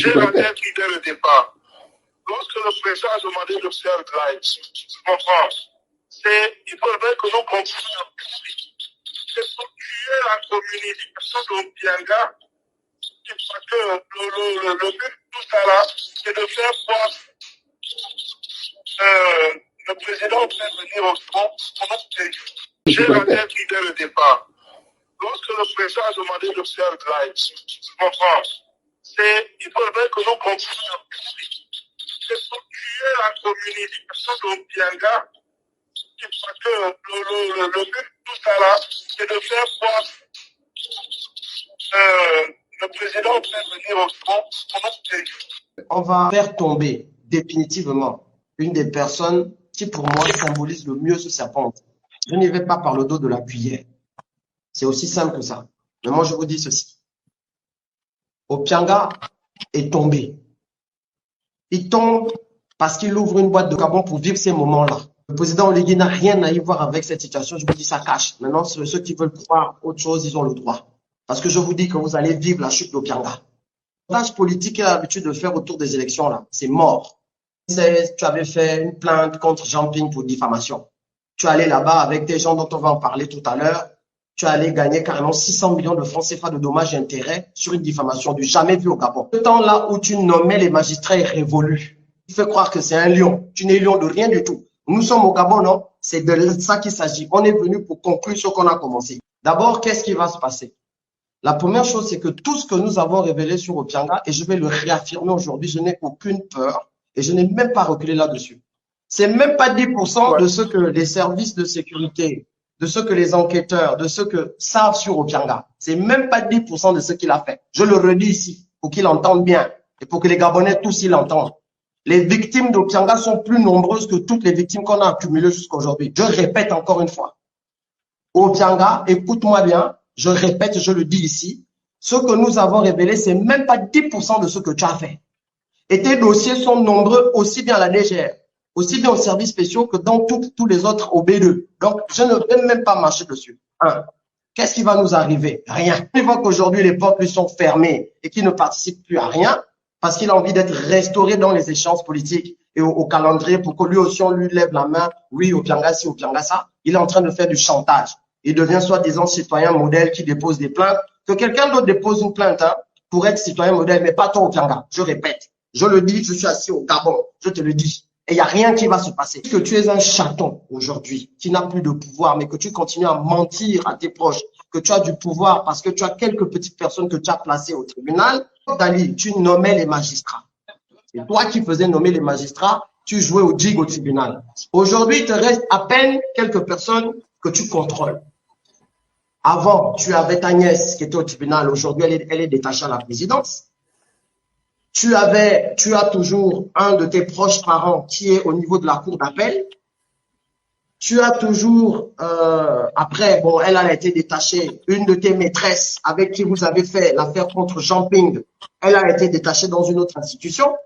J'ai raté un critère de départ. Lorsque le président a demandé de faire live en France, il faudrait que nous comprenions que pour tuer la communication de Pianga, parce que le but de tout ça là, c'est de faire croire le président peut venir au front pour notre pays. J'ai raté un critère de départ. Lorsque le président a demandé de faire live en France, il faudrait que nous comprenions que pour tuer la communication de Pianga, parce que le but de tout ça là, c'est de faire croire le président peut venir au front pour notre pays. On va faire tomber définitivement une des personnes qui pour moi symbolise le mieux ce serpent. Je n'y vais pas par le dos de la cuillère. C'est aussi simple que ça. Mais moi je vous dis ceci. Opianga est tombé. Il tombe parce qu'il ouvre une boîte de Gabon pour vivre ces moments-là. Le président Oligui n'a rien à y voir avec cette situation. Je vous dis ça cache. Maintenant, ceux qui veulent croire autre chose, ils ont le droit. Parce que je vous dis que vous allez vivre la chute d'Opianga. Le montage politique qu'il a l'habitude de faire autour des élections, là, c'est mort. Tu avais fait une plainte contre Jean Ping pour diffamation. Tu es allé là-bas avec des gens dont on va en parler tout à l'heure. Tu es allé gagner carrément 600 millions de francs CFA de dommages et intérêts sur une diffamation du jamais vu au Gabon. Le temps là où tu nommais les magistrats est révolu. Tu fais croire que c'est un lion. Tu n'es lion de rien du tout. Nous sommes au Gabon, non? C'est de ça qu'il s'agit. On est venu pour conclure ce qu'on a commencé. D'abord, qu'est-ce qui va se passer? La première chose, c'est que tout ce que nous avons révélé sur Opianga, et je vais le réaffirmer aujourd'hui, je n'ai aucune peur et je n'ai même pas reculé là-dessus. C'est même pas 10% de ce que les services de sécurité, de ce que les enquêteurs, de ce que savent sur Opianga. C'est même pas 10% de ce qu'il a fait. Je le redis ici, pour qu'il entende bien et pour que les Gabonais tous l'entendent. Les victimes d'Opianga sont plus nombreuses que toutes les victimes qu'on a accumulées jusqu'à aujourd'hui. Je répète encore une fois. Opianga, écoute-moi bien, je répète, je le dis ici, ce que nous avons révélé, c'est même pas 10% de ce que tu as fait. Et tes dossiers sont nombreux aussi bien à la DGR, aussi bien aux services spéciaux que dans tous les autres au B2. Donc, je ne vais même pas marcher dessus. Qu'est-ce qui va nous arriver? Rien. Il voit qu'aujourd'hui, les portes lui sont fermées et qu'il ne participe plus à rien parce qu'il a envie d'être restauré dans les échéances politiques et au calendrier pour que lui aussi, on lui lève la main. Oui, Opianga ci, Opianga ça. Il est en train de faire du chantage. Il devient soi-disant citoyen modèle qui dépose des plaintes. Que quelqu'un d'autre dépose une plainte pour être citoyen modèle, mais pas toi, Opianga. Je répète. Je le dis, je suis assis au Gabon. Je te le dis. Et il n'y a rien qui va se passer. Que tu es un chaton aujourd'hui, qui n'a plus de pouvoir, mais que tu continues à mentir à tes proches, que tu as du pouvoir parce que tu as quelques petites personnes que tu as placées au tribunal. Dali, tu nommais les magistrats. C'est toi qui faisais nommer les magistrats, tu jouais au jig au tribunal. Aujourd'hui, il te reste à peine quelques personnes que tu contrôles. Avant, tu avais ta nièce qui était au tribunal. Aujourd'hui, elle est détachée à la présidence. Tu as toujours un de tes proches parents qui est au niveau de la cour d'appel. Tu as toujours, après, bon, elle a été détachée, une de tes maîtresses avec qui vous avez fait l'affaire contre Jean Ping, elle a été détachée dans une autre institution.